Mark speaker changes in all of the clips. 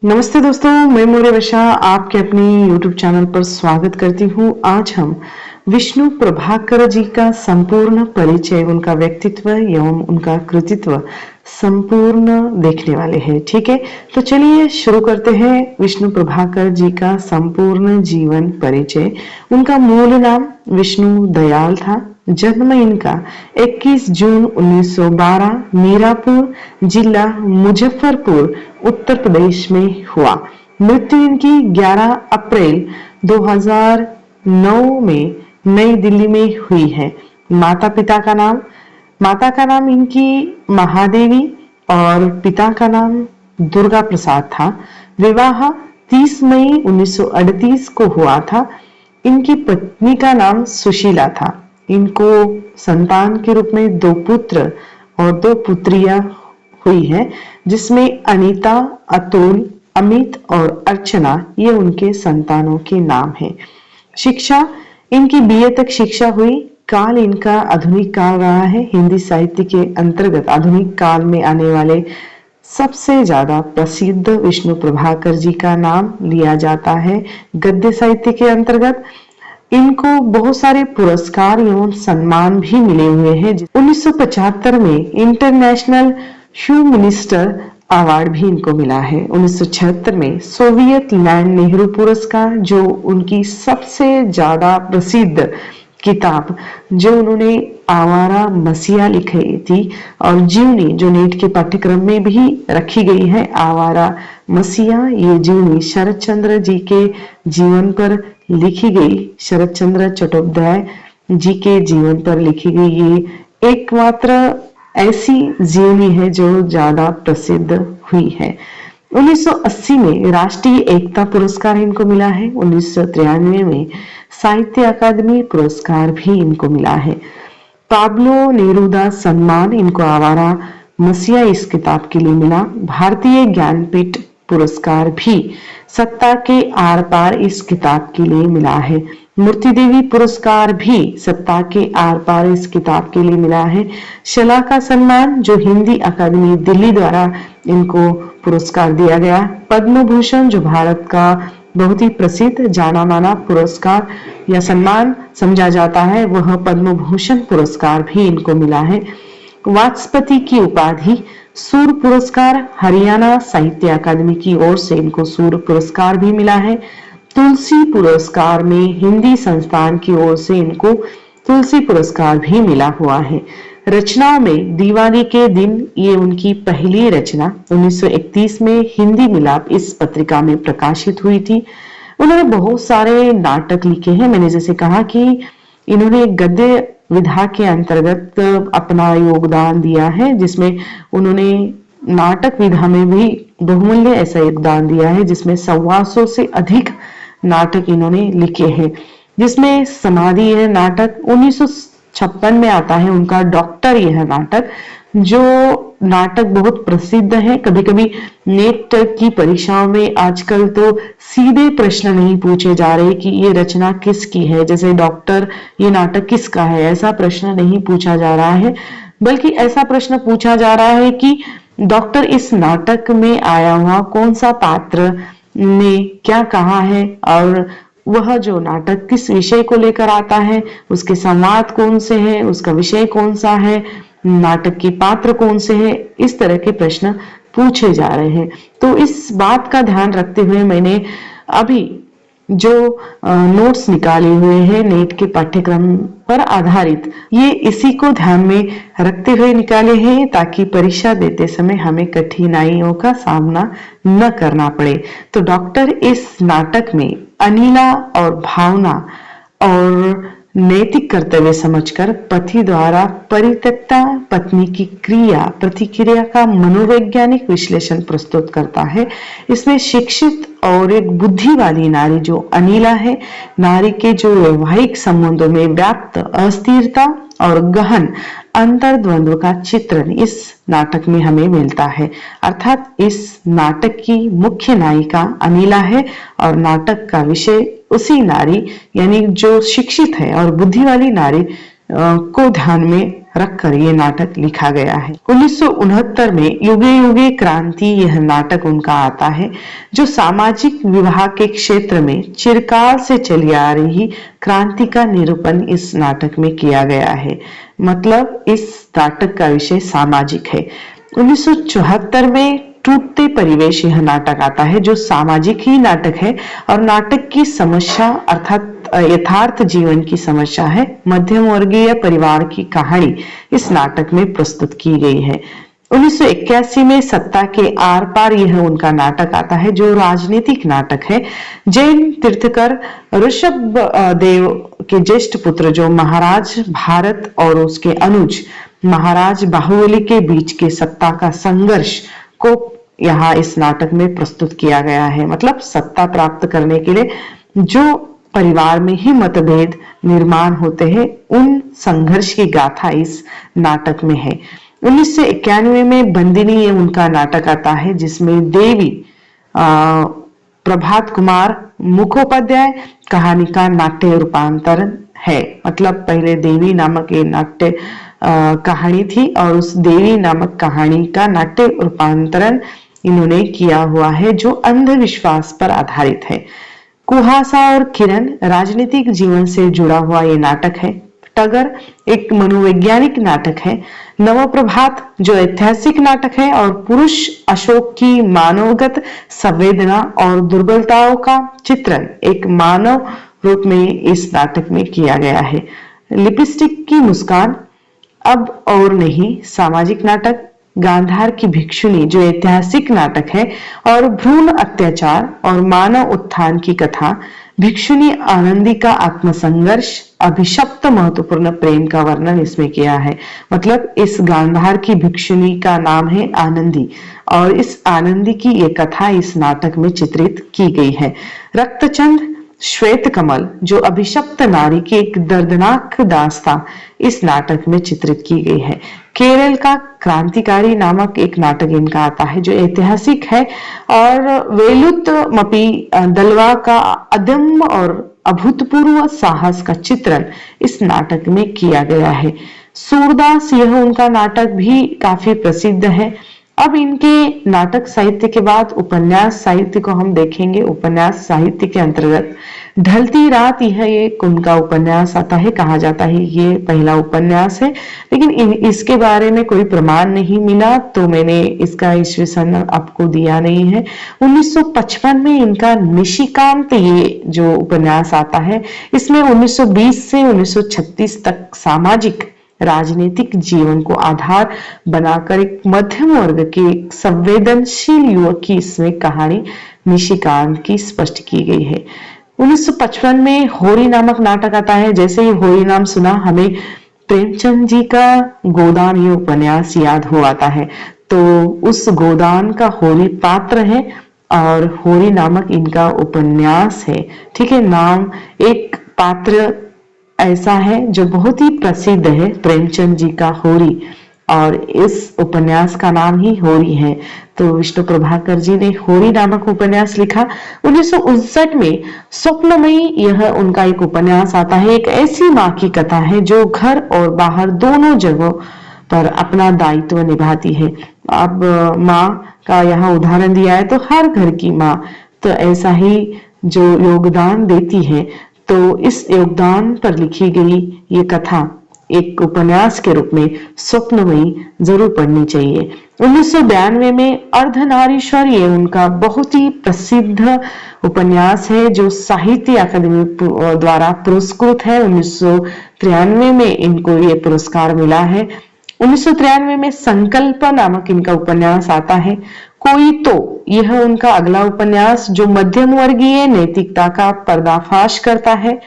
Speaker 1: नमस्ते दोस्तों, मैं मौर्य वशा आपके अपने YouTube चैनल पर स्वागत करती हूँ। आज हम विष्णु प्रभाकर जी का संपूर्ण परिचय, उनका व्यक्तित्व एवं उनका कृतित्व संपूर्ण देखने वाले हैं। ठीक है, तो चलिए शुरू करते हैं। विष्णु प्रभाकर जी का संपूर्ण जीवन परिचय। उनका मूल नाम विष्णु दयाल था। जन्म इनका 21 जून 1912 मीरापुर जिला मुजफ्फरपुर उत्तर प्रदेश में हुआ। मृत्यु इनकी 11 अप्रैल 2009 में नई दिल्ली में हुई है। माता का नाम इनकी महादेवी और पिता का नाम दुर्गा प्रसाद था। विवाह 30 मई 1938 को हुआ था। इनकी पत्नी का नाम सुशीला था। इनको संतान के रूप में 2 पुत्र और 2 पुत्रियां हुई है, जिसमें अनीता, अतुल, अमित और अर्चना ये उनके संतानों के नाम हैं। शिक्षा इनकी बीए तक शिक्षा हुई। काल इनका आधुनिक काल रहा है। हिंदी साहित्य के अंतर्गत आधुनिक काल में आने वाले सबसे ज्यादा प्रसिद्ध विष्णु प्रभाकर जी का नाम लिया जाता है। गद्य साहित्य के अंतर्गत इनको बहुत सारे पुरस्कार एवं सम्मान भी मिले हुए हैं। 1975 में इंटरनेशनल ह्यूमनिस्ट अवार्ड भी इनको मिला है। 1976 में सोवियत लैंड नेहरू पुरस्कार, जो उनकी सबसे ज्यादा प्रसिद्ध किताब, जो उन्होंने आवारा मसीहा लिखी थी और जीवनी, जो नीट के पाठ्यक्रम में भी रखी गई है। आवारा मसीहा ये जीवनी शरद चंद्र जी के जीवन पर लिखी गई, शरद चंद्र चट्टोपाध्याय जी के जीवन पर लिखी गई ये एकमात्र ऐसी जीवनी है जो ज्यादा प्रसिद्ध हुई है। 1980 में राष्ट्रीय एकता पुरस्कार इनको मिला है। 1993 में साहित्य अकादमी पुरस्कार भी इनको मिला है। पाब्लो नेरूदा सम्मान इनको आवारा मसीहा इस किताब के लिए मिला। भारतीय ज्ञानपीठ पुरस्कार भी सत्ता के आर पार इस किताब के लिए मिला है। मूर्ति देवी पुरस्कार भी सत्ता के आर पार इस किताब के लिए मिला है। शला का सम्मान, जो हिंदी अकादमी दिल्ली द्वारा इनको पुरस्कार दिया गया। पद्म भूषण, जो भारत का बहुत ही प्रसिद्ध जाना माना पुरस्कार या सम्मान समझा जाता है, वह पद्म भूषण पुरस्कार भी इनको मिला है। वाचस्पति की उपाधि, सूर पुरस्कार, हरियाणा साहित्य अकादमी की ओर से इनको सूर पुरस्कार भी मिला है। तुलसी पुरस्कार में हिंदी संस्थान की ओर से इनको तुलसी पुरस्कार भी मिला हुआ है। रचनाओं में दिवाली के दिन ये उनकी पहली रचना 1931 में हिंदी मिलाप इस पत्रिका में प्रकाशित हुई थी। उन्होंने बहुत सारे नाटक लिखे हैं। मैंने जैसे कहा कि इन्होंने गद्य विधा के अंतर्गत अपना योगदान दिया है, जिसमें उन्होंने नाटक विधा में भी बहुमूल्य ऐसा योगदान दिया है, जिसमें 125 से अधिक नाटक इन्होंने लिखे हैं। जिसमें समाधि यह नाटक 1956 में आता है उनका डॉक्टर, यह नाटक, जो नाटक बहुत प्रसिद्ध है। कभी कभी नेट की परीक्षाओं में आजकल तो सीधे प्रश्न नहीं पूछे जा रहे कि ये रचना किसकी है, जैसे डॉक्टर ये नाटक किसका है, ऐसा प्रश्न नहीं पूछा जा रहा है, बल्कि ऐसा प्रश्न पूछा जा रहा है कि डॉक्टर इस नाटक में आया हुआ कौन सा पात्र ने क्या कहा है और वह जो नाटक किस विषय को लेकर आता है, उसके संवाद कौन से हैं, उसका विषय कौन सा है, नाटक के पात्र कौन से हैं, इस तरह के प्रश्न पूछे जा रहे हैं। तो इस बात का ध्यान रखते हुए मैंने अभी जो नोट्स निकाले हुए हैं नेट के पाठ्यक्रम पर आधारित, ये इसी को ध्यान में रखते हुए निकाले हैं, ताकि परीक्षा देते समय हमें कठिनाइयों का सामना न करना पड़े। तो डॉक्टर इस नाटक में अनिला और भावना और नैतिक कर्तव्य समझकर पति द्वारा परित्यक्ता पत्नी की क्रिया प्रतिक्रिया का मनोवैज्ञानिक विश्लेषण प्रस्तुत करता है। इसमें शिक्षित और एक बुद्धि वाली नारी जो अनिला है, नारी के जो वैवाहिक संबंधों में व्याप्त अस्थिरता और गहन अंतर्द्वंद्व का चित्रण इस नाटक में हमें मिलता है। अर्थात इस नाटक की मुख्य नायिका अनिला है और नाटक का विषय उसी नारी यानी जो शिक्षित है और बुद्धि वाली नारी को ध्यान में रखकर ये नाटक लिखा गया है। 1969 में युगे युगे क्रांति यह नाटक उनका आता है, जो सामाजिक विवाह के क्षेत्र में चिरकाल से चली आ रही क्रांति का निरूपण इस नाटक में किया गया है। मतलब इस नाटक का विषय सामाजिक है। 1974 में टूटते परिवेश यह नाटक आता है, जो सामाजिक ही नाटक है और नाटक की समस्या अर्थात यथार्थ जीवन की समस्या है। मध्यम वर्गीय परिवार की कहानी इस नाटक में प्रस्तुत की गई है। 1981 में सत्ता के आर पार यह उनका नाटक आता है, जो राजनीतिक नाटक है। जैन तीर्थकर ऋषभ देव के ज्येष्ठ पुत्र जो महाराज भारत और उसके अनुज महाराज बाहुबली के बीच के सत्ता का संघर्ष को यहाँ इस नाटक में प्रस्तुत किया गया है। मतलब सत्ता प्राप्त करने के लिए जो परिवार में ही मतभेद निर्माण होते हैं, उन संघर्ष की गाथा इस नाटक में है। 1991 में बंदिनी ये उनका नाटक आता है, जिसमें देवी प्रभात कुमार मुखोपाध्याय कहानी का नाट्य रूपांतरण है। मतलब पहले देवी नामक ये नाट्य कहानी थी और उस देवी नामक कहानी का नाट्य रूपांतरण इन्होंने किया हुआ है, जो अंधविश्वास पर आधारित है। कुहासा और किरण राजनीतिक जीवन से जुड़ा हुआ ये नाटक है। टगर एक मनोवैज्ञानिक नाटक है। नवप्रभात जो ऐतिहासिक नाटक है और पुरुष अशोक की मानवगत संवेदना और दुर्बलताओं का चित्रण एक मानव रूप में इस नाटक में किया गया है। लिपस्टिक की मुस्कान अब और नहीं सामाजिक नाटक। गांधार की भिक्षुणी जो ऐतिहासिक नाटक है और भ्रूण अत्याचार और मानव उत्थान की कथा। भिक्षुणी आनंदी का आत्मसंघर्ष अभिशप्त महत्वपूर्ण प्रेम का वर्णन इसमें किया है। मतलब इस गांधार की भिक्षुणी का नाम है आनंदी और इस आनंदी की ये कथा इस नाटक में चित्रित की गई है। रक्तचंद श्वेत कमल जो अभिशप्त नारी की एक दर्दनाक दास्तां इस नाटक में चित्रित की गई है। केरल का क्रांतिकारी नामक एक नाटक इनका आता है, जो ऐतिहासिक है और वेलुत मपी दलवा का अदम्य और अभूतपूर्व साहस का चित्रण इस नाटक में किया गया है। सूरदास यह उनका नाटक भी काफी प्रसिद्ध है। अब इनके नाटक साहित्य के बाद उपन्यास साहित्य को हम देखेंगे। उपन्यास साहित्य के अंतर्गत ढलती रात यह एक उनका उपन्यास आता है। कहा जाता है ये पहला उपन्यास है, लेकिन इसके बारे में कोई प्रमाण नहीं मिला, तो मैंने इसका ईस्वी सन आपको दिया नहीं है। 1955 में इनका निशिकांत ये जो उपन्यास आता है, इसमें 1920 से 1936 तक सामाजिक राजनीतिक जीवन को आधार बनाकर एक मध्यम वर्ग के एक संवेदनशील युवक की इसमें कहानी निशिकांत की स्पष्ट की गई है। 1955 में होरी नामक नाटक आता है। जैसे ही होरी नाम सुना हमें प्रेमचंद जी का गोदान ये उपन्यास याद हो आता है। तो उस गोदान का होरी पात्र है और होरी नामक इनका उपन्यास है। ठीक है, नाम एक पात्र ऐसा है जो बहुत ही प्रसिद्ध है, प्रेमचंद जी का होरी, और इस उपन्यास का नाम ही होरी है। तो विष्णु प्रभाकर जी ने होरी नामक उपन्यास लिखा। 1959 में स्वप्नमयी यह उनका एक उपन्यास आता है। एक ऐसी माँ की कथा है जो घर और बाहर दोनों जगहों पर अपना दायित्व निभाती है। अब माँ का यहाँ उदाहरण दिया है, तो हर घर की माँ तो ऐसा ही जो योगदान देती है, तो इस योगदान पर लिखी गई ये कथा एक उपन्यास के रूप में स्वप्नमयी जरूर पढ़नी चाहिए। 1992 में अर्धनारीश्वर ये उनका बहुत ही प्रसिद्ध उपन्यास है, जो साहित्य अकादमी द्वारा पुरस्कृत है। 1993 में इनको ये पुरस्कार मिला है। 1993 में संकल्प नामक इनका उपन्यास आता है। कोई तो यह उनका अगला उपन्यास जो मध्यम वर्गीय नैतिकता का पर्दाफाश करता है।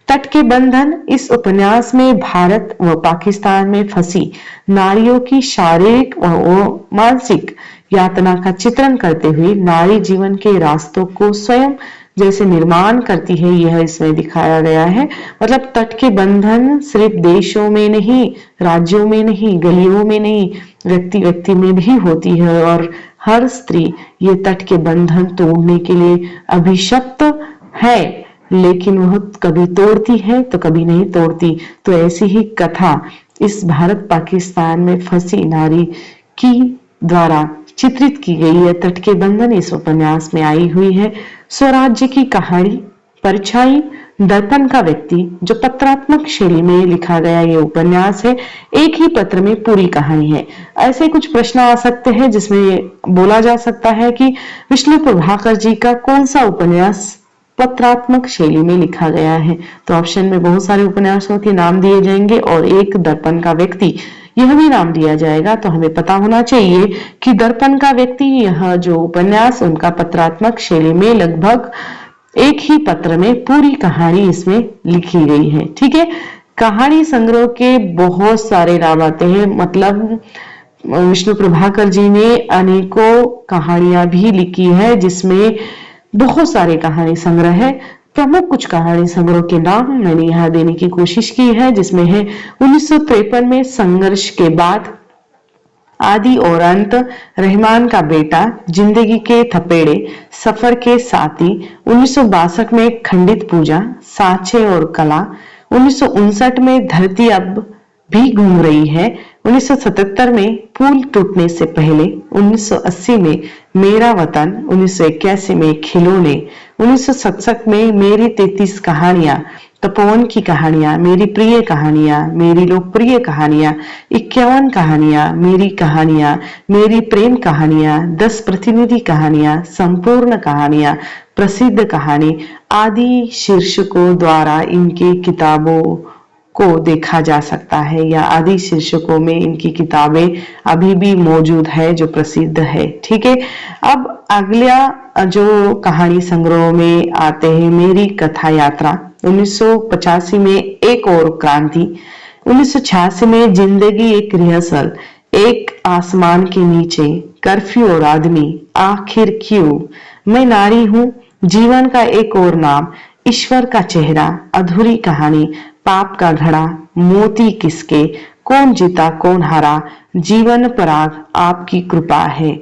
Speaker 1: तट के बंधन इस उपन्यास में भारत व पाकिस्तान में फंसी नारियों की शारीरिक व मानसिक यातना का चित्रण करते हुए नारी जीवन के रास्तों को स्वयं जैसे निर्माण करती है, यह इसमें दिखाया गया है। मतलब तट के बंधन सिर्फ देशों में नहीं, राज्यों में नहीं, गलियों में नहीं, व्यक्ति व्यक्ति में भी होती है और हर स्त्री ये तट के बंधन तोड़ने के लिए अभिशप्त है, लेकिन वह कभी तोड़ती है तो कभी नहीं तोड़ती। तो ऐसी ही कथा इस भारत पाकिस्तान में फंसी नारी की द्वारा चित्रित की गई यह तट के बंधन इस उपन्यास में आई हुई है। स्वराज्य की कहानी, परछाई, दर्पण का व्यक्ति, जो पत्रात्मक शैली में लिखा गया ये उपन्यास है। एक ही पत्र में पूरी कहानी है। ऐसे कुछ प्रश्न आ सकते हैं जिसमें बोला जा सकता है कि विष्णु प्रभाकर जी का कौन सा उपन्यास पत्रात्मक शैली में लिखा गया है। तो ऑप्शन में बहुत सारे उपन्यासों के नाम दिए जाएंगे और एक दर्पण का व्यक्ति यह भी नाम दिया जाएगा। तो हमें पता होना चाहिए कि दर्पण का व्यक्ति, यह जो उपन्यास उनका पत्रात्मक शैली में लगभग एक ही पत्र में पूरी कहानी इसमें लिखी गई है। ठीक है, कहानी संग्रह के बहुत सारे नाम आते हैं, मतलब विष्णु प्रभाकर जी ने अनेकों कहानियां भी लिखी है जिसमें बहुत सारे कहानी संग्रह है। प्रमुख कुछ कहानी संग्रह के नाम मैंने यहाँ देने की कोशिश की है, जिसमें है 1953 में संघर्ष के बाद, आदि और अंत, रहमान का बेटा, जिंदगी के थपेड़े, सफर के साथी, 1962 में खंडित पूजा, साँचे और कला, 1959 में धरती अब भी घूम रही है, 1977 में पुल टूटने से पहले, 1980 में मेरा वतन, 1981 में खिलौने, 1967 में मेरी 33 कहानियां, तपोवन की कहानियां, मेरी प्रिय कहानियां, मेरी लोकप्रिय कहानियां, 51 कहानियां, मेरी कहानियां, मेरी प्रेम कहानियां, 10 प्रतिनिधि कहानियां, संपूर्ण कहानियां, प्रसिद्ध कहानी आदि शीर्षकों द्वारा इनकी किताबों को देखा जा सकता है, या आदि शीर्षकों में इनकी किताबें अभी भी मौजूद है जो प्रसिद्ध है। ठीक है, अब अगला जो कहानी संग्रह में आते हैं, मेरी कथा यात्रा, 1985 में एक और क्रांति, 1986 में जिंदगी एक रिहर्सल, एक आसमान के नीचे, कर्फ्यू और आदमी, आखिर क्यों, मैं नारी हूं, जीवन का एक और नाम, ईश्वर का चेहरा, अधूरी कहानी, पाप का घड़ा, मोती किसके, कौन जीता कौन हारा, जीवन पराग आपकी कृपा है।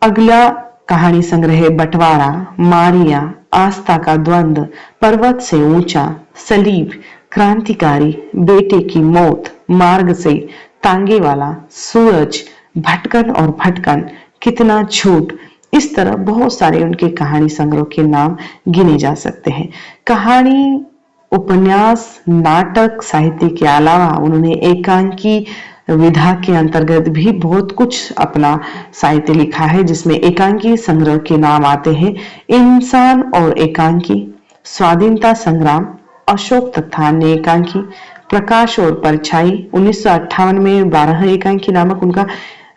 Speaker 1: अगला कहानी संग्रह है बंटवारा, मारिया, आस्था का द्वंद्व, पर्वत से ऊंचा, सलीब, क्रांतिकारी, बेटे की मौत, मार्ग से, तांगे वाला, सूरज, भटकन और भटकन, कितना झूठ। इस तरह बहुत सारे उनके कहानी संग्रह के नाम गिने जा सकते हैं। कहानी, उपन्यास, नाटक साहित्य के अलावा उन्होंने एकांकी विधा के अंतर्गत भी बहुत कुछ अपना साहित्य लिखा है, जिसमें एकांकी संग्रह के नाम आते हैं इंसान और एकांकी, स्वाधीनता संग्राम, अशोक तथा अन्य एकांकी, प्रकाश और परछाई, 1958 में 12 एकांकी नामक उनका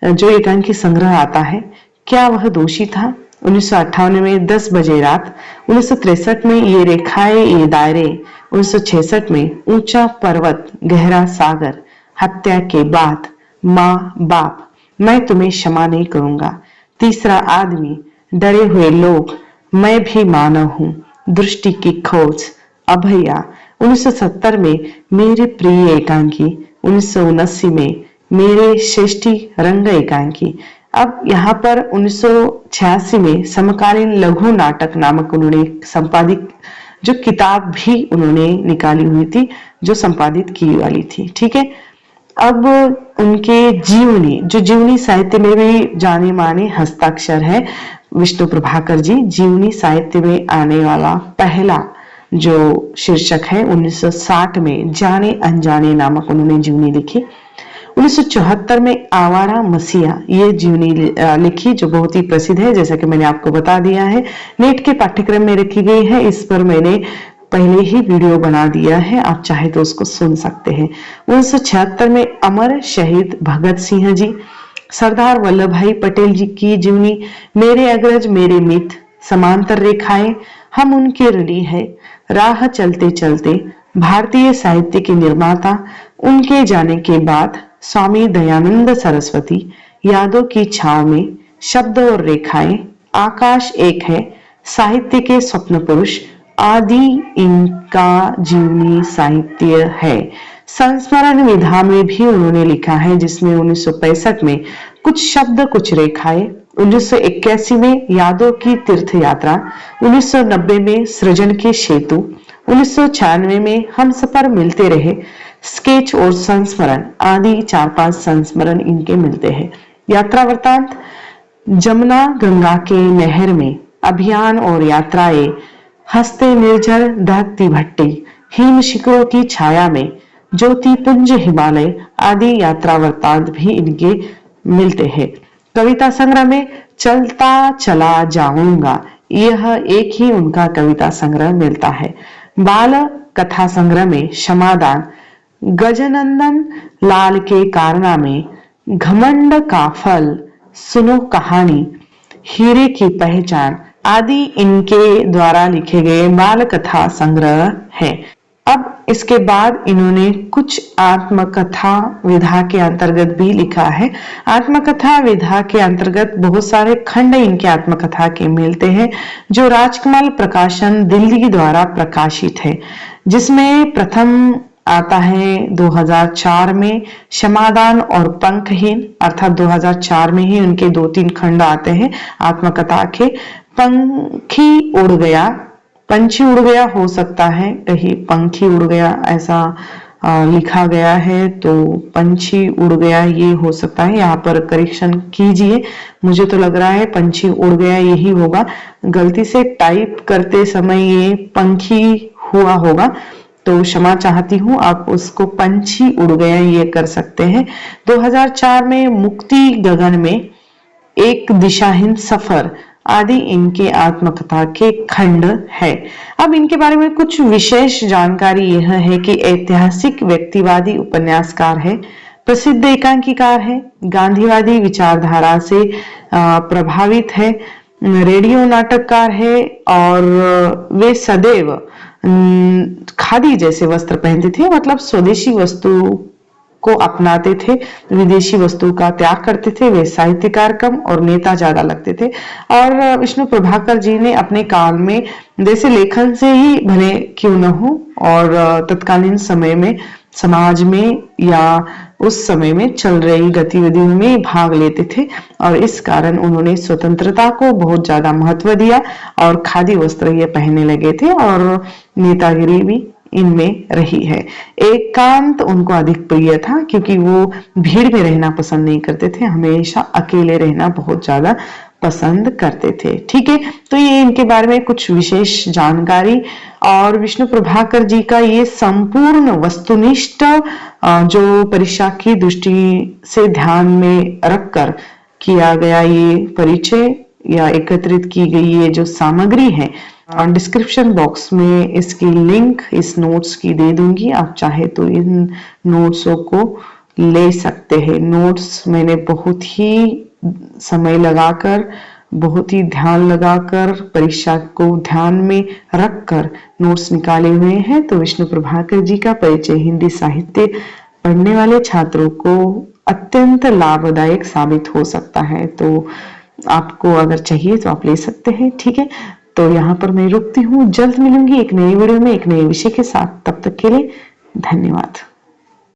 Speaker 1: जो एकांकी संग्रह आता है, क्या वह दोषी था, 1958 में 10 बजे रात, 1963 में ये रेखाएं ये दायरे, 1966 में ऊंचा पर्वत गहरा सागर, हत्या के बाद, माँ बाप, मैं तुम्हें क्षमा नहीं करूंगा, तीसरा आदमी, डरे हुए लोग, मैं भी मानव हूं, दृष्टि की खोज, अभया, 1970 में मेरे प्रिय एकांकी, 1979 में मेरे श्रेष्ठी रंग एकांकी। अब यहाँ पर 1986 में समकालीन लघु नाटक नामक उन्होंने संपादित जो किताब भी उन्होंने निकाली हुई थी, जो संपादित की वाली थी। ठीक है, अब उनके जीवनी, जो जीवनी साहित्य में भी जाने माने हस्ताक्षर है विष्णु प्रभाकर जी, जीवनी साहित्य में आने वाला पहला जो शीर्षक है 1960 में जाने अनजाने नामक उन्होंने जीवनी लिखी। 1974 में आवारा मसीहा ये जीवनी लिखी, जो बहुत ही प्रसिद्ध है, जैसा कि मैंने आपको बता दिया है, नेट के पाठ्यक्रम में रखी गई है। इस पर मैंने पहले ही वीडियो बना दिया है, आप चाहे तो उसको सुन सकते हैं। 1976 में अमर शहीद भगत सिंह जी, सरदार वल्लभ भाई पटेल जी की जीवनी, मेरे अग्रज मेरे मित्र, समांतर रेखाएं, हम उनके ऋणी है, राह चलते चलते, भारतीय साहित्य के निर्माता, उनके जाने के बाद, स्वामी दयानंद सरस्वती, यादों की छाव में, शब्द और रेखाएं, आकाश एक है, साहित्य के स्वप्न पुरुष आदि इनका जीवनी साहित्य है। संस्मरण विधा में भी उन्होंने लिखा है, जिसमें 1965 में कुछ शब्द कुछ रेखाएं, 1981 में यादों की तीर्थ यात्रा, 1990 में सृजन के सेतु, 1996 में हम सफर मिलते रहे, स्केच और संस्मरण आदि 4-5 संस्मरण इनके मिलते हैं। यात्रा वृतांत, जमुना गंगा के नहर में अभियान और यात्राएं, हंसते निर्जर दहकती भट्टी, हिम शिखरों की छाया में, ज्योतिपुंज हिमालय आदि यात्रा वृतांत भी इनके मिलते हैं। कविता संग्रह में चलता चला जाऊंगा, यह एक ही उनका कविता संग्रह मिलता है। बाल कथा संग्रह में क्षमादान, गजनंदन लाल के कारनामे, घमंड का फल, सुनो कहानी, हीरे की पहचान आदि इनके द्वारा लिखे गए बाल कथा संग्रह है। अब इसके बाद इन्होंने कुछ आत्मकथा विधा के अंतर्गत भी लिखा है। आत्मकथा विधा के अंतर्गत बहुत सारे खंड इनके आत्मकथा के मिलते हैं, जो राजकमल प्रकाशन दिल्ली द्वारा प्रकाशित है, जिसमें प्रथम आता है 2004 में क्षमादान और पंखहीन, अर्थात 2004 में ही उनके 2-3 खंड आते हैं आत्मकथा के। पंखी उड़ गया, पंछी उड़ गया हो सकता है, कहीं पंखी उड़ गया ऐसा लिखा गया है, तो पंछी उड़ गया ये हो सकता है, यहाँ पर करेक्शन कीजिए। मुझे तो लग रहा है पंछी उड़ गया यही होगा, गलती से टाइप करते समय ये पंखी हुआ होगा, तो क्षमा चाहती हूँ। आप उसको पंछी उड़ गया ये कर सकते हैं। 2004 में मुक्ति गगन में, एक दिशाहीन सफर आदि इनके आत्मकथा के खंड है। अब इनके बारे में कुछ विशेष जानकारी यह है कि ऐतिहासिक व्यक्तिवादी उपन्यासकार है, प्रसिद्ध एकांकीकार है, गांधीवादी विचारधारा से प्रभावित है, रेडियो नाटककार है और वे सदैव खादी जैसे वस्त्र पहनते थे, मतलब स्वदेशी वस्तु को अपनाते थे, विदेशी वस्तु का त्याग करते थे। वे साहित्यकार कम और नेता ज्यादा लगते थे। और विष्णु प्रभाकर जी ने अपने काल में जैसे लेखन से ही भले क्यों न हो, और तत्कालीन समय में समाज में या उस समय में चल रही गतिविधियों में भाग लेते थे, और इस कारण उन्होंने स्वतंत्रता को बहुत ज्यादा महत्व दिया और खादी वस्त्र ये पहनने लगे थे, और नेतागिरी भी इनमें रही है। एकांत उनको अधिक प्रिय था, क्योंकि वो भीड़ में रहना पसंद नहीं करते थे, हमेशा अकेले रहना बहुत ज्यादा पसंद करते थे। ठीक है, तो ये इनके बारे में कुछ विशेष जानकारी। और विष्णु प्रभाकर जी का ये संपूर्ण वस्तुनिष्ठ जो परीक्षा की दृष्टि से ध्यान में रखकर किया गया ये परिचय या एकत्रित की गई ये जो सामग्री है, डिस्क्रिप्शन बॉक्स में इसकी लिंक इस नोट्स की दे दूंगी, आप चाहे तो इन नोट्सों को ले सकते हैं। नोट्स मैंने बहुत ही समय लगाकर, बहुत ही ध्यान लगाकर, परीक्षा को ध्यान में रखकर नोट्स निकाले हुए हैं। तो विष्णु प्रभाकर जी का परिचय हिंदी साहित्य पढ़ने वाले छात्रों को अत्यंत लाभदायक साबित हो सकता है। तो आपको अगर चाहिए तो आप ले सकते हैं। ठीक है, तो यहाँ पर मैं रुकती हूँ, जल्द मिलूंगी एक नई वीडियो में एक नए विषय के साथ। तब तक के लिए धन्यवाद।